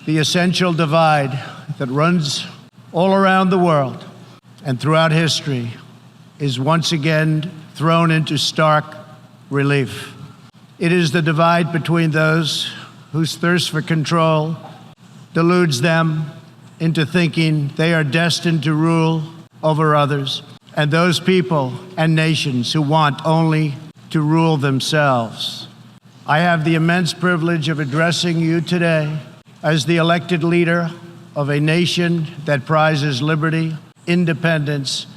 The essential divide that runs all around the world and throughout history is once again thrown into stark relief. It is the divide between those whose thirst for control deludes them into thinking they are destined to rule over others, and those people and nations who want only to rule themselves. I have the immense privilege of addressing you today as the elected leader of a nation that prizes liberty, independence,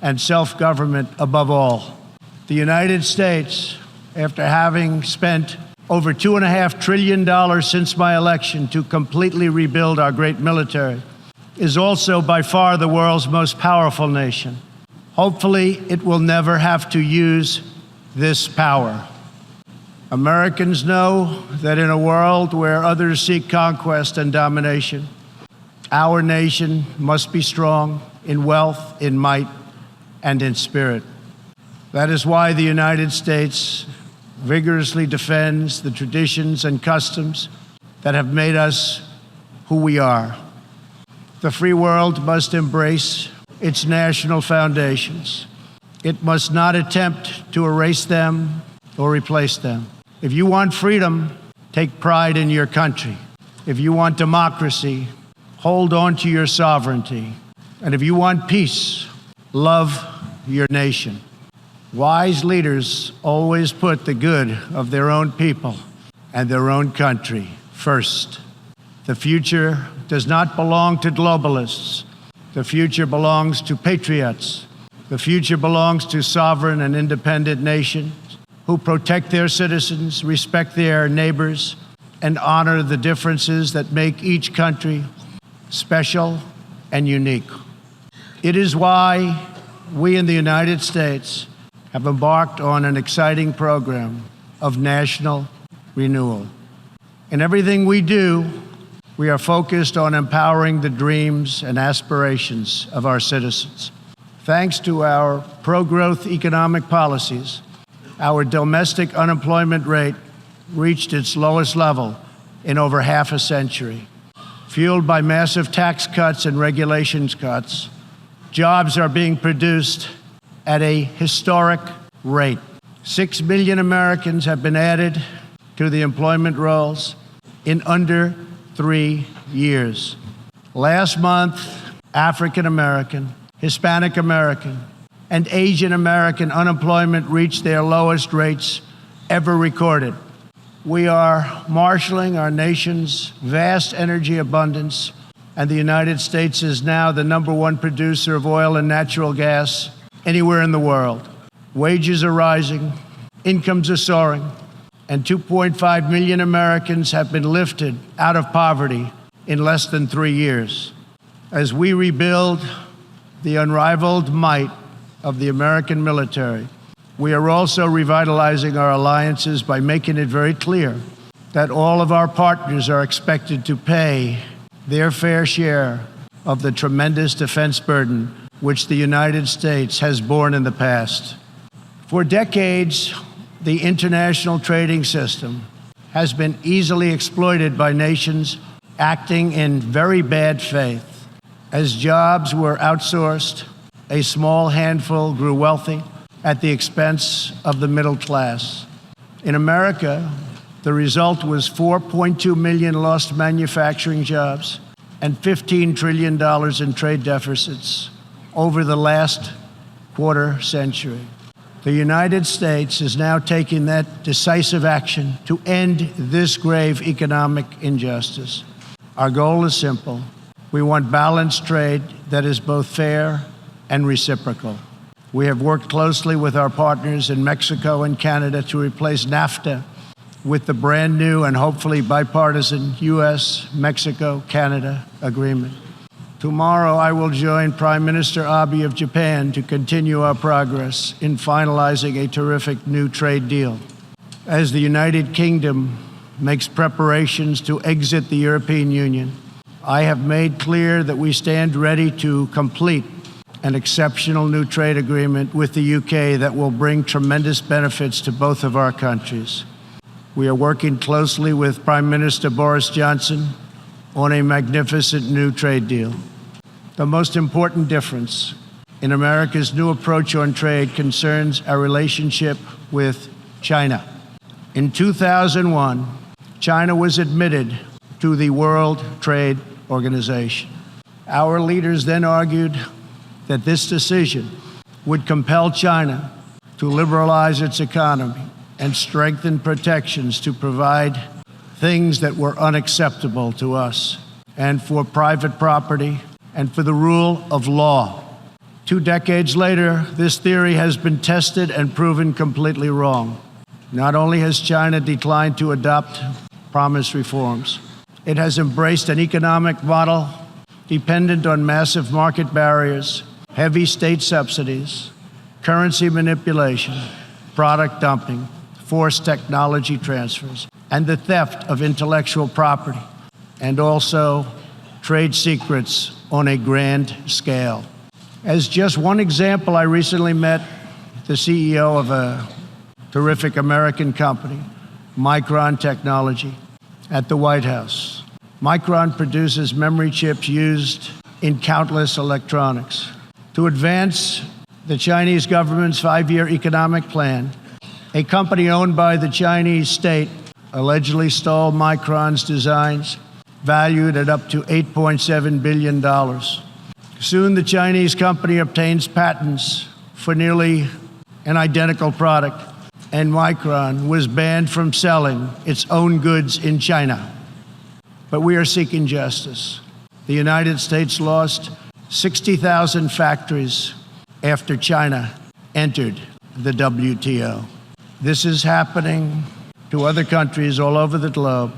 and self-government above all. The United States, after having spent over $2.5 trillion since my election to completely rebuild our great military, is also by far the world's most powerful nation. Hopefully, it will never have to use this power. Americans know that in a world where others seek conquest and domination, our nation must be strong in wealth, in might, and in spirit. That is why the United States vigorously defends the traditions and customs that have made us who we are. The free world must embrace its national foundations. It must not attempt to erase them or replace them. If you want freedom, take pride in your country. If you want democracy, hold on to your sovereignty. And if you want peace, love your nation. Wise leaders always put the good of their own people and their own country first. The future does not belong to globalists. The future belongs to patriots. The future belongs to sovereign and independent nations who protect their citizens, respect their neighbors, and honor the differences that make each country special and unique. It is why we in the United States have embarked on an exciting program of national renewal. In everything we do, we are focused on empowering the dreams and aspirations of our citizens. Thanks to our pro-growth economic policies, our domestic unemployment rate reached its lowest level in over half a century. Fueled by massive tax cuts and regulations cuts, jobs are being produced at a historic rate. 6 million Americans have been added to the employment rolls in under 3 years. Last month, African American, Hispanic American, and Asian American unemployment reached their lowest rates ever recorded. We are marshaling our nation's vast energy abundance, and the United States is now the #1 producer of oil and natural gas anywhere in the world. Wages are rising, incomes are soaring, and 2.5 million Americans have been lifted out of poverty in less than 3 years. As we rebuild the unrivaled might of the American military, we are also revitalizing our alliances by making it very clear that all of our partners are expected to pay their fair share of the tremendous defense burden which the United States has borne in the past. For decades, the international trading system has been easily exploited by nations acting in very bad faith. As jobs were outsourced, a small handful grew wealthy at the expense of the middle class. In America, the result was 4.2 million lost manufacturing jobs and $15 trillion in trade deficits over the last quarter century. The United States is now taking that decisive action to end this grave economic injustice. Our goal is simple. We want balanced trade that is both fair and reciprocal. We have worked closely with our partners in Mexico and Canada to replace NAFTA with the brand new and hopefully bipartisan U.S.-Mexico-Canada agreement. Tomorrow, I will join Prime Minister Abe of Japan to continue our progress in finalizing a terrific new trade deal. As the United Kingdom makes preparations to exit the European Union, I have made clear that we stand ready to complete an exceptional new trade agreement with the UK that will bring tremendous benefits to both of our countries. We are working closely with Prime Minister Boris Johnson on a magnificent new trade deal. The most important difference in America's new approach on trade concerns our relationship with China. In 2001, China was admitted to the World Trade Organization. Our leaders then argued that this decision would compel China to liberalize its economy and strengthen protections to provide things that were unacceptable to us, and for private property, and for the rule of law. 2 decades later, this theory has been tested and proven completely wrong. Not only has China declined to adopt promised reforms, it has embraced an economic model dependent on massive market barriers, heavy state subsidies, currency manipulation, product dumping, forced technology transfers, and the theft of intellectual property, and also trade secrets on a grand scale. As just one example, I recently met the CEO of a terrific American company, Micron Technology, at the White House. Micron produces memory chips used in countless electronics. To advance the Chinese government's 5-year economic plan, a company owned by the Chinese state allegedly stole Micron's designs, valued at up to $8.7 billion. Soon, the Chinese company obtains patents for nearly an identical product, and Micron was banned from selling its own goods in China. But we are seeking justice. The United States lost 60,000 factories after China entered the WTO. This is happening to other countries all over the globe.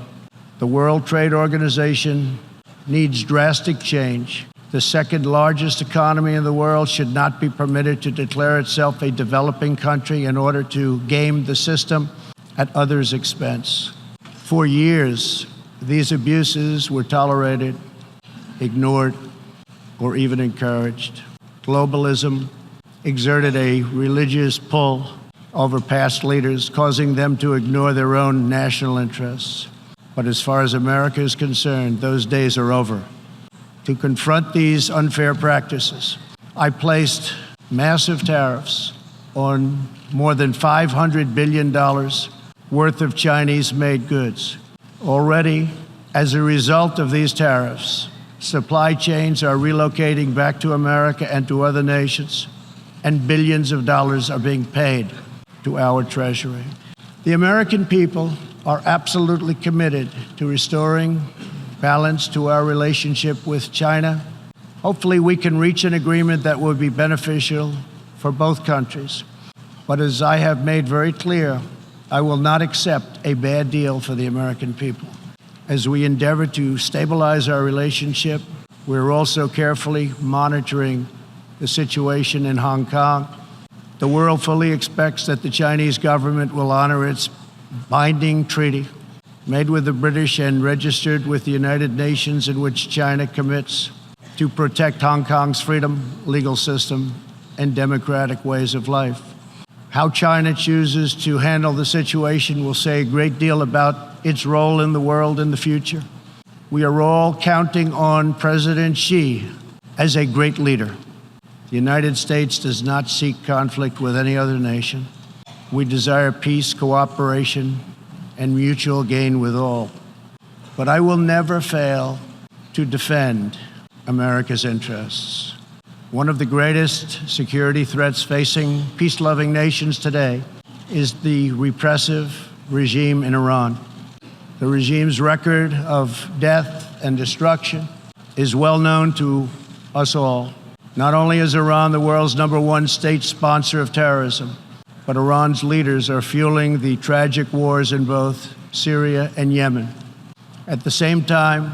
The World Trade Organization needs drastic change. The second largest economy in the world should not be permitted to declare itself a developing country in order to game the system at others' expense. For years, these abuses were tolerated, ignored, or even encouraged. Globalism exerted a religious pull over past leaders, causing them to ignore their own national interests. But as far as America is concerned, those days are over. To confront these unfair practices, I placed massive tariffs on more than $500 billion worth of Chinese-made goods. Already, as a result of these tariffs, supply chains are relocating back to America and to other nations, and billions of dollars are being paid to our Treasury. The American people are absolutely committed to restoring balance to our relationship with China. Hopefully, we can reach an agreement that will be beneficial for both countries. But as I have made very clear, I will not accept a bad deal for the American people. As we endeavor to stabilize our relationship, we're also carefully monitoring the situation in Hong Kong. The world fully expects that the Chinese government will honor its binding treaty made with the British and registered with the United Nations, in which China commits to protect Hong Kong's freedom, legal system, and democratic ways of life. How China chooses to handle the situation will say a great deal about its role in the world in the future. We are all counting on President Xi as a great leader. The United States does not seek conflict with any other nation. We desire peace, cooperation, and mutual gain with all. But I will never fail to defend America's interests. One of the greatest security threats facing peace-loving nations today is the repressive regime in Iran. The regime's record of death and destruction is well known to us all. Not only is Iran the world's #1 state sponsor of terrorism, but Iran's leaders are fueling the tragic wars in both Syria and Yemen. At the same time,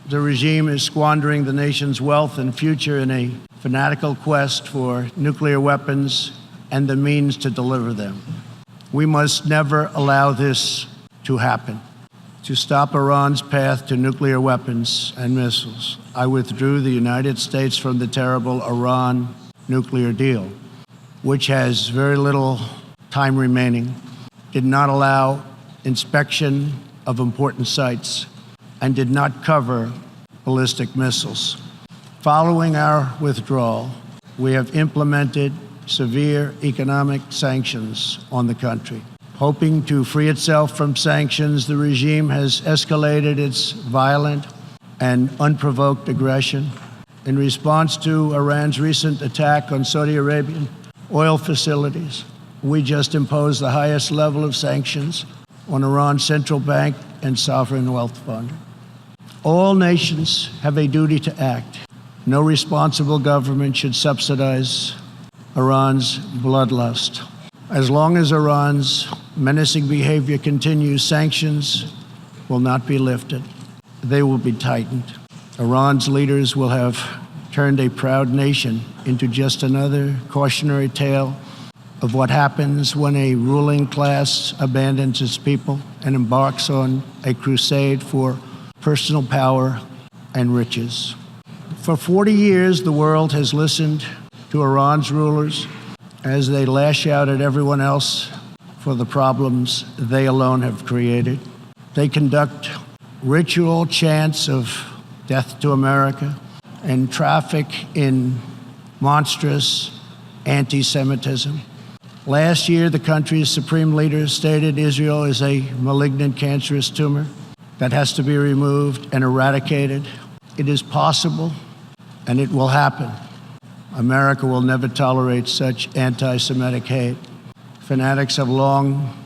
the regime is squandering the nation's wealth and future in a fanatical quest for nuclear weapons and the means to deliver them. We must never allow this to happen. To stop Iran's path to nuclear weapons and missiles, I withdrew the United States from the terrible Iran nuclear deal, which has very little time remaining, did not allow inspection of important sites, and did not cover ballistic missiles. Following our withdrawal, we have implemented severe economic sanctions on the country. Hoping to free itself from sanctions, the regime has escalated its violent and unprovoked aggression. In response to Iran's recent attack on Saudi Arabian oil facilities, we just imposed the highest level of sanctions on Iran's central bank and sovereign wealth fund. All nations have a duty to act. No responsible government should subsidize Iran's bloodlust. As long as Iran's menacing behavior continues, sanctions will not be lifted. They will be tightened. Iran's leaders will have turned a proud nation into just another cautionary tale of what happens when a ruling class abandons its people and embarks on a crusade for personal power and riches. For 40 years, the world has listened to Iran's rulers as they lash out at everyone else for the problems they alone have created. They conduct ritual chants of death to America and traffic in monstrous anti-Semitism. Last year, the country's supreme leader stated Israel is a malignant cancerous tumor that has to be removed and eradicated. It is possible, and it will happen. America will never tolerate such anti-Semitic hate. Fanatics have long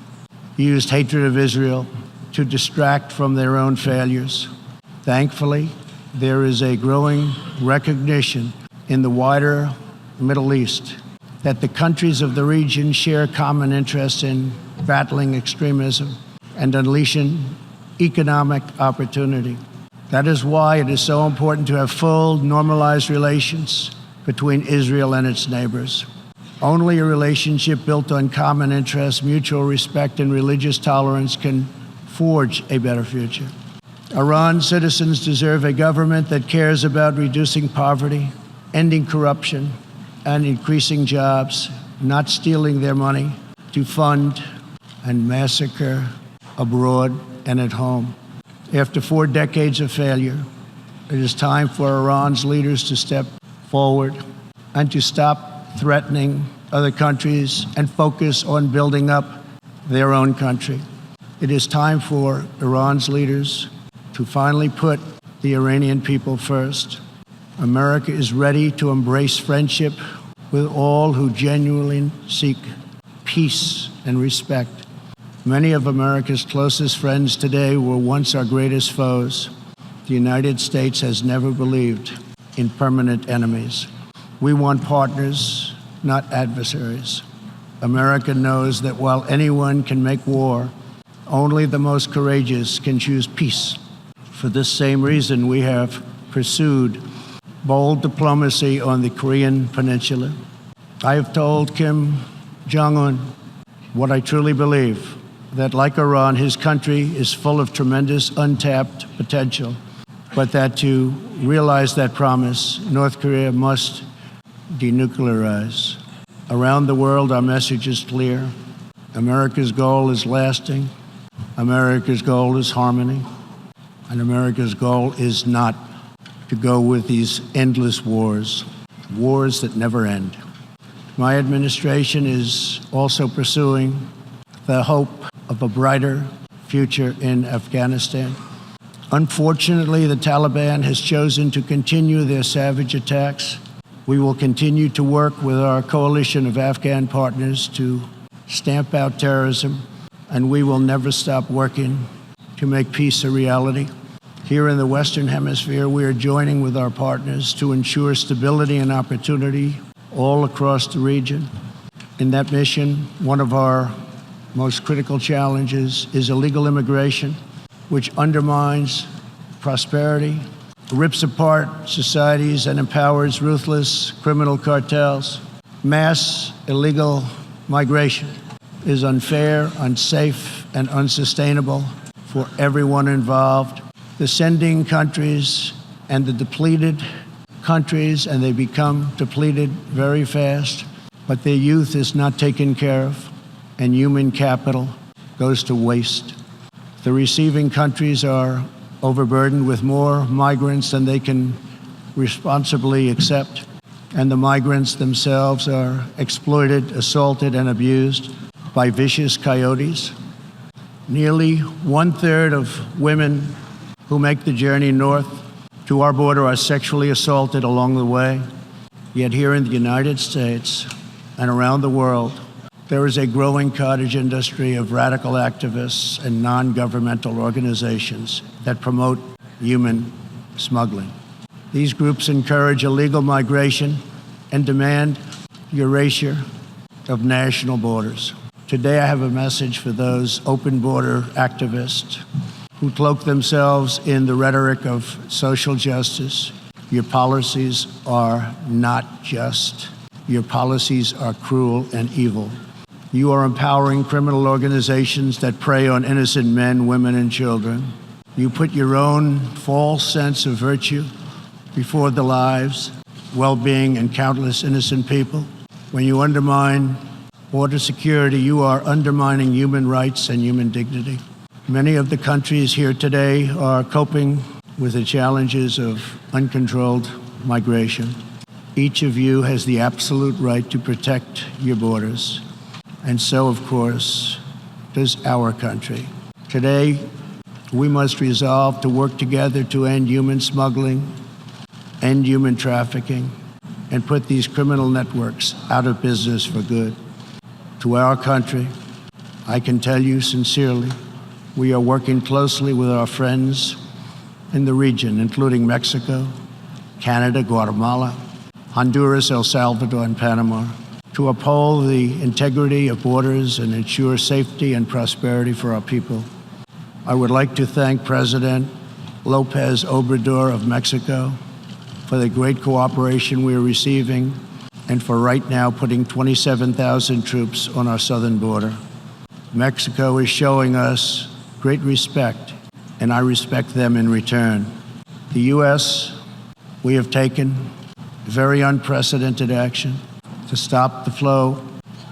used hatred of Israel to distract from their own failures. Thankfully, there is a growing recognition in the wider Middle East that the countries of the region share common interests in battling extremism and unleashing economic opportunity. That is why it is so important to have full, normalized relations between Israel and its neighbors. Only a relationship built on common interests, mutual respect, and religious tolerance can forge a better future. Iran's citizens deserve a government that cares about reducing poverty, ending corruption, and increasing jobs, not stealing their money to fund and massacre abroad and at home. After 4 decades of failure, it is time for Iran's leaders to step forward and to stop threatening other countries and focus on building up their own country. It is time for Iran's leaders to finally put the Iranian people first. America is ready to embrace friendship with all who genuinely seek peace and respect. Many of America's closest friends today were once our greatest foes. The United States has never believed in permanent enemies. We want partners, not adversaries. America knows that while anyone can make war, only the most courageous can choose peace. For this same reason, we have pursued bold diplomacy on the Korean Peninsula. I have told Kim Jong-un what I truly believe, that like Iran, his country is full of tremendous untapped potential, but that to realize that promise, North Korea must denuclearize. Around the world, our message is clear. America's goal is lasting. America's goal is harmony. And America's goal is not to go with these endless wars that never end. My administration is also pursuing the hope of a brighter future in Afghanistan. Unfortunately, the Taliban has chosen to continue their savage attacks. We will continue to work with our coalition of Afghan partners to stamp out terrorism, and we will never stop working to make peace a reality. Here in the Western Hemisphere, we are joining with our partners to ensure stability and opportunity all across the region. In that mission, one of our most critical challenges is illegal immigration, which undermines prosperity, rips apart societies, and empowers ruthless criminal cartels. Mass illegal migration is unfair, unsafe, and unsustainable for everyone involved. The sending countries and the depleted countries, and they become depleted very fast, but their youth is not taken care of, and human capital goes to waste. The receiving countries are overburdened with more migrants than they can responsibly accept. And the migrants themselves are exploited, assaulted, and abused by vicious coyotes. Nearly 1/3 of women who make the journey north to our border are sexually assaulted along the way. Yet here in the United States and around the world, there is a growing cottage industry of radical activists and non-governmental organizations that promote human smuggling. These groups encourage illegal migration and demand erasure of national borders. Today I have a message for those open border activists who cloak themselves in the rhetoric of social justice. Your policies are not just. Your policies are cruel and evil. You are empowering criminal organizations that prey on innocent men, women, and children. You put your own false sense of virtue before the lives, well-being, and countless innocent people. When you undermine border security, you are undermining human rights and human dignity. Many of the countries here today are coping with the challenges of uncontrolled migration. Each of you has the absolute right to protect your borders. And so, of course, does our country. Today, we must resolve to work together to end human smuggling, end human trafficking, and put these criminal networks out of business for good. To our country, I can tell you sincerely, we are working closely with our friends in the region, including Mexico, Canada, Guatemala, Honduras, El Salvador, and Panama, to uphold the integrity of borders and ensure safety and prosperity for our people. I would like to thank President López Obrador of Mexico for the great cooperation we are receiving and for right now putting 27,000 troops on our southern border. Mexico is showing us great respect, and I respect them in return. The U.S., we have taken very unprecedented action to stop the flow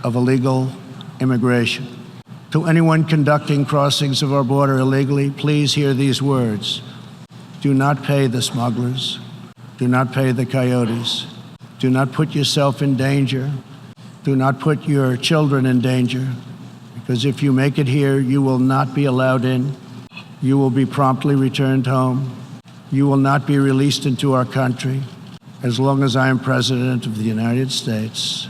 of illegal immigration. To anyone conducting crossings of our border illegally, please hear these words. Do not pay the smugglers. Do not pay the coyotes. Do not put yourself in danger. Do not put your children in danger, because if you make it here, you will not be allowed in. You will be promptly returned home. You will not be released into our country. As long as I am President of the United States,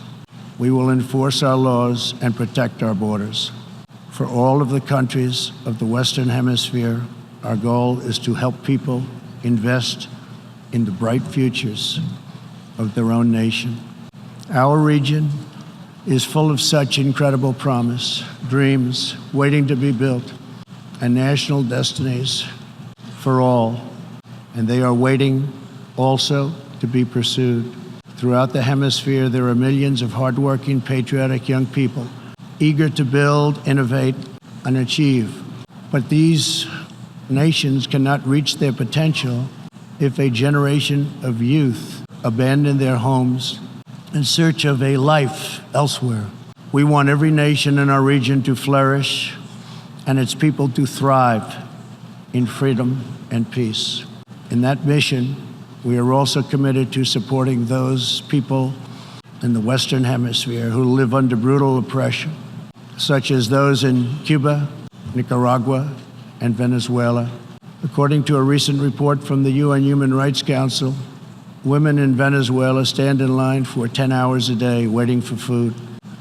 we will enforce our laws and protect our borders. For all of the countries of the Western Hemisphere, our goal is to help people invest in the bright futures of their own nation. Our region is full of such incredible promise, dreams waiting to be built, and national destinies for all. And they are waiting also to be pursued. Throughout the hemisphere, there are millions of hardworking, patriotic young people eager to build, innovate, and achieve. But these nations cannot reach their potential if a generation of youth abandon their homes in search of a life elsewhere. We want every nation in our region to flourish and its people to thrive in freedom and peace. In that mission, we are also committed to supporting those people in the Western Hemisphere who live under brutal oppression, such as those in Cuba, Nicaragua, and Venezuela. According to a recent report from the UN Human Rights Council, women in Venezuela stand in line for 10 hours a day waiting for food.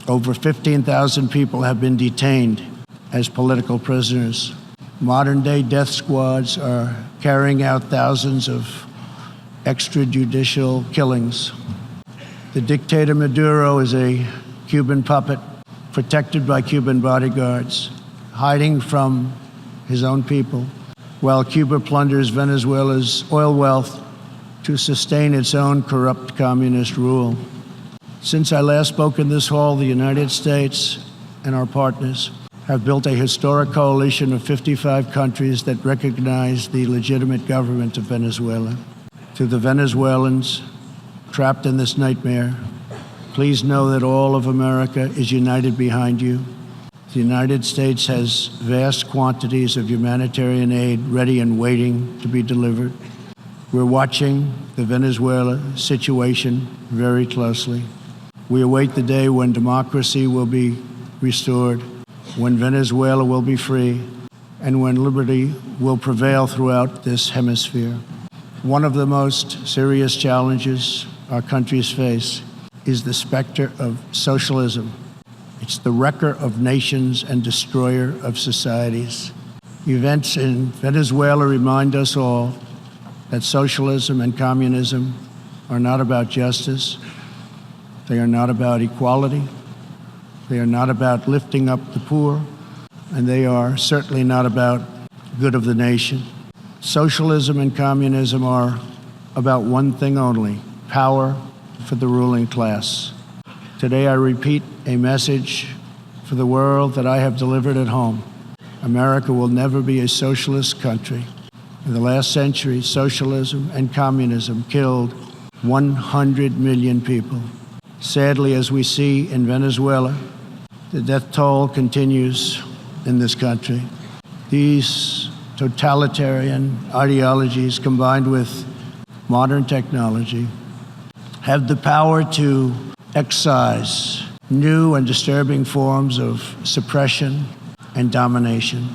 Over 15,000 people have been detained as political prisoners. Modern-day death squads are carrying out thousands of extrajudicial killings. The dictator Maduro is a Cuban puppet protected by Cuban bodyguards, hiding from his own people, while Cuba plunders Venezuela's oil wealth to sustain its own corrupt communist rule. Since I last spoke in this hall, the United States and our partners have built a historic coalition of 55 countries that recognize the legitimate government of Venezuela. To the Venezuelans trapped in this nightmare, please know that all of America is united behind you. The United States has vast quantities of humanitarian aid ready and waiting to be delivered. We're watching the Venezuela situation very closely. We await the day when democracy will be restored, when Venezuela will be free, and when liberty will prevail throughout this hemisphere. One of the most serious challenges our countries face is the specter of socialism. It's the wrecker of nations and destroyer of societies. Events in Venezuela remind us all that socialism and communism are not about justice. They are not about equality. They are not about lifting up the poor. And they are certainly not about good of the nation. Socialism and communism are about one thing only: power for the ruling class. Today I repeat a message for the world that I have delivered at home. America will never be a socialist country. In the last century, socialism and communism killed 100 million people. Sadly, as we see in Venezuela, the death toll continues in this country. These totalitarian ideologies, combined with modern technology, have the power to excise new and disturbing forms of suppression and domination.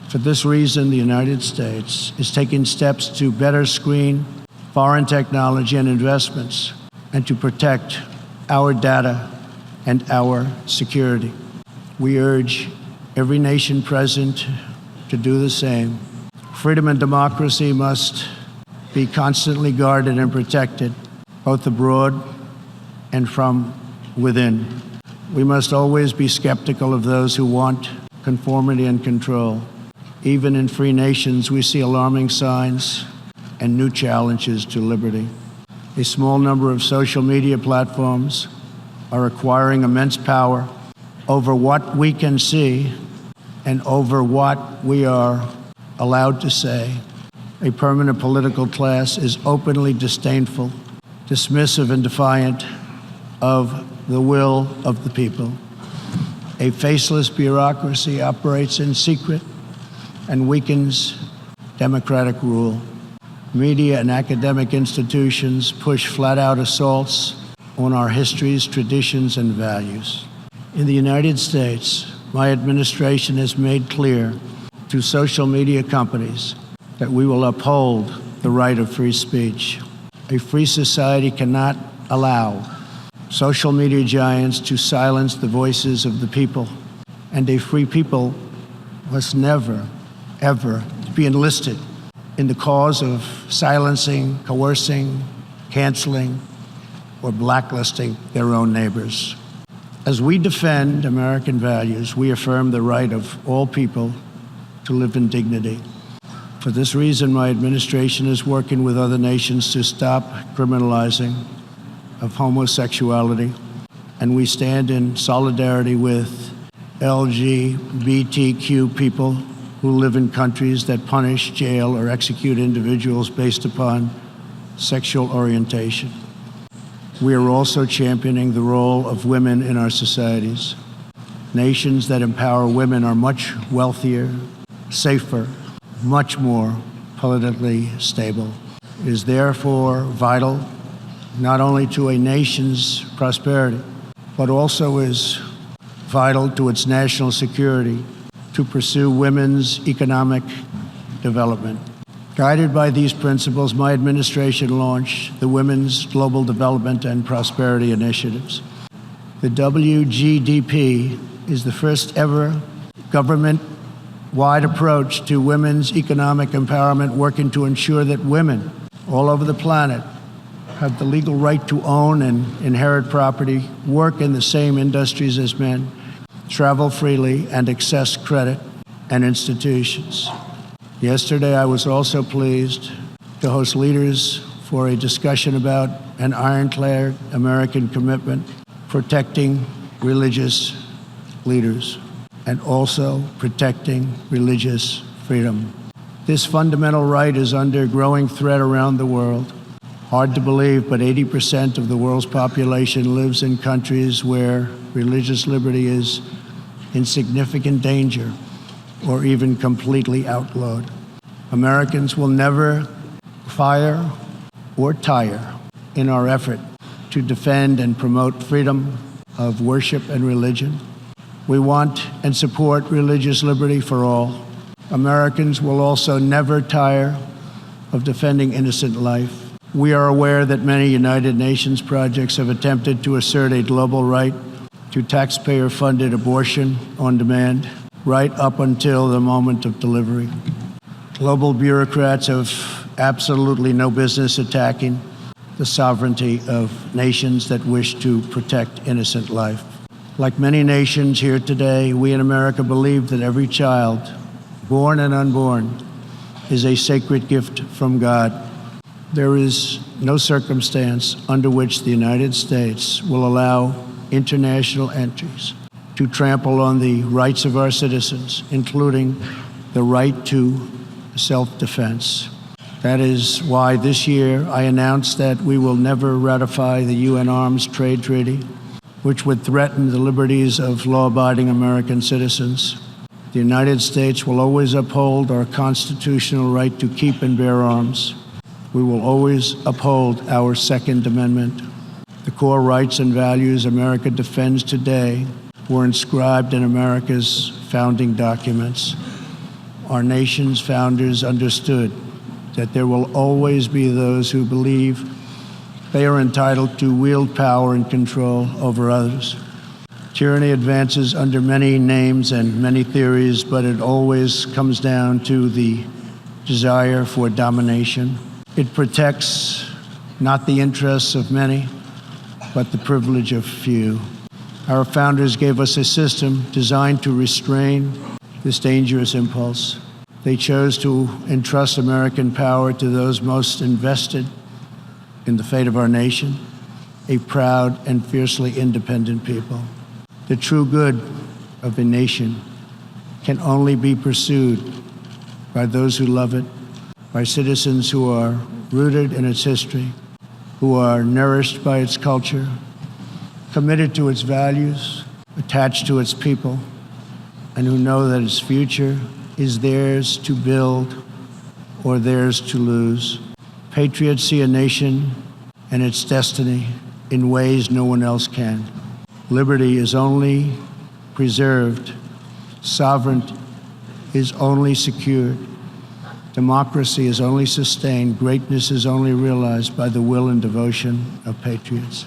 For this reason, the United States is taking steps to better screen foreign technology and investments and to protect our data and our security. We urge every nation present to do the same. Freedom and democracy must be constantly guarded and protected, both abroad and from within. We must always be skeptical of those who want conformity and control. Even in free nations, we see alarming signs and new challenges to liberty. A small number of social media platforms are acquiring immense power over what we can see and over what we are allowed to say. A permanent political class is openly disdainful, dismissive, and defiant of the will of the people. A faceless bureaucracy operates in secret and weakens democratic rule. Media and academic institutions push flat-out assaults on our histories, traditions, and values. In the United States, my administration has made clear to social media companies that we will uphold the right of free speech. A free society cannot allow social media giants to silence the voices of the people, and a free people must never, ever be enlisted in the cause of silencing, coercing, canceling, or blacklisting their own neighbors. As we defend American values, we affirm the right of all people to live in dignity. For this reason, my administration is working with other nations to stop criminalizing of homosexuality, and we stand in solidarity with LGBTQ people who live in countries that punish, jail, or execute individuals based upon sexual orientation. We are also championing the role of women in our societies. Nations that empower women are much wealthier, safer, much more politically stable. It is therefore vital not only to a nation's prosperity, but also is vital to its national security to pursue women's economic development. Guided by these principles, my administration launched the Women's Global Development and Prosperity Initiatives. The WGDP is the first ever government-wide approach to women's economic empowerment, working to ensure that women all over the planet have the legal right to own and inherit property, work in the same industries as men, travel freely, and access credit and institutions. Yesterday, I was also pleased to host leaders for a discussion about an ironclad American commitment protecting religious leaders and also protecting religious freedom. This fundamental right is under growing threat around the world. Hard to believe, but 80% of the world's population lives in countries where religious liberty is in significant danger or even completely outlawed. Americans will never fire or tire in our effort to defend and promote freedom of worship and religion. We want and support religious liberty for all. Americans will also never tire of defending innocent life. We are aware that many United Nations projects have attempted to assert a global right to taxpayer-funded abortion on demand, right up until the moment of delivery. Global bureaucrats have absolutely no business attacking the sovereignty of nations that wish to protect innocent life. Like many nations here today, we in America believe that every child, born and unborn, is a sacred gift from God. There is no circumstance under which the United States will allow international entries to trample on the rights of our citizens, including the right to self-defense. That is why this year I announced that we will never ratify the UN Arms Trade Treaty, which would threaten the liberties of law-abiding American citizens. The United States will always uphold our constitutional right to keep and bear arms. We will always uphold our Second Amendment. The core rights and values America defends today were inscribed in America's founding documents. Our nation's founders understood that there will always be those who believe they are entitled to wield power and control over others. Tyranny advances under many names and many theories, but it always comes down to the desire for domination. It protects not the interests of many, but the privilege of few. Our founders gave us a system designed to restrain this dangerous impulse. They chose to entrust American power to those most invested in the fate of our nation, a proud and fiercely independent people. The true good of a nation can only be pursued by those who love it, by citizens who are rooted in its history, who are nourished by its culture, committed to its values, attached to its people, and who know that its future is theirs to build or theirs to lose. Patriots see a nation and its destiny in ways no one else can. Liberty is only preserved, sovereignty is only secured, democracy is only sustained, greatness is only realized by the will and devotion of patriots.